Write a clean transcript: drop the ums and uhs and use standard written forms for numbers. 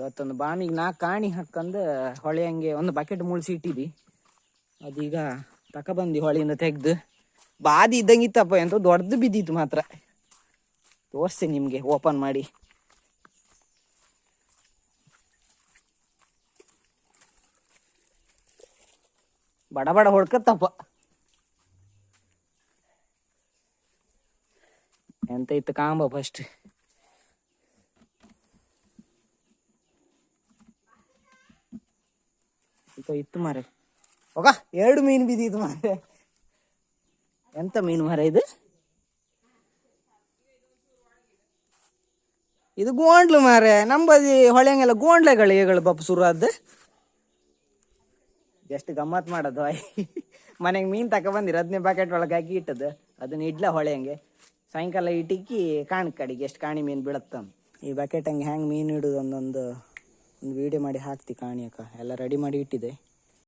ಇವತ್ತೊಂದು ಬಾಮಿಗೆ 4 ಕಾಣಿ ಹಾಕಂದು ಹೊಳೆ ಹಂಗೆ ಒಂದು ಬಕೆಟ್ ಮುಳ್ಸಿ ಇಟ್ಟಿದ್ವಿ. ಅದೀಗ ತಕೊಬಂದು ಹೊಳೆಯಿಂದ ತೆಗ್ದು ಬಾದಿ ಇದ್ದಂಗಿತ್ತಪ್ಪ, ಎಂತ ದೊಡ್ಡದು ಬಿದ್ದಿತ್ತು ಮಾತ್ರ. ತೋರಿಸ್ತೀನಿ ನಿಮಗೆ ಓಪನ್ ಮಾಡಿ. ಬಡ ಬಡ ಹೊಡ್ಕತ್ತಪ್ಪ. ಎಂತ ಇತ್ತು ಕಾಂಬ ಫಸ್ಟ್. ಇತ್ತು ಮಾರೆ. ಹೋಗ 2 ಮೀನು ಬಿದ್ದಿತ್ತು ಮಾರೆ. ಎಂತ ಮೀನು ಮಾರ ಇದು? ಇದು ಗೋಂಡ್ಲು ಮಾರೆ. ನಂಬದಿ ಹೊಳೆಂಗೆಲ್ಲ ಗೋಂಡ್ಲೆಗಳು ಬಪ್ಪ ಶುರು ಆದ. ಎಷ್ಟು ಗಮ್ಮತ್ ಮಾಡೋದು. ಮನೆಗೆ ಮೀನು ತಕೊಬಂದಿರ 15 ಬಕೆಟ್ ಒಳಗೆ ಹಾಕಿ ಇಟ್ಟದ್ದು. ಅದನ್ನ ಇಡ್ಲ ಹೊಳೆ ಹಂಗೆ ಸಾಯಂಕಾಲ ಇಟ್ಟಿಕ್ಕಿ ಕಡೆಗೆ ಎಷ್ಟು ಕಾಣಿ ಮೀನು ಬೀಳತ್ತ. ಈ ಬಕೆಟ್ ಹಂಗೆ ಹ್ಯಾಂಗೆ ಮೀನು ಇಡೋದು ಒಂದು ವಿಡಿಯೋ ಮಾಡಿ ಹಾಕ್ತಿ ಕಾಣಿ ಅಕ್ಕ. ಎಲ್ಲ ರೆಡಿ ಮಾಡಿ ಇಟ್ಟಿದೆ.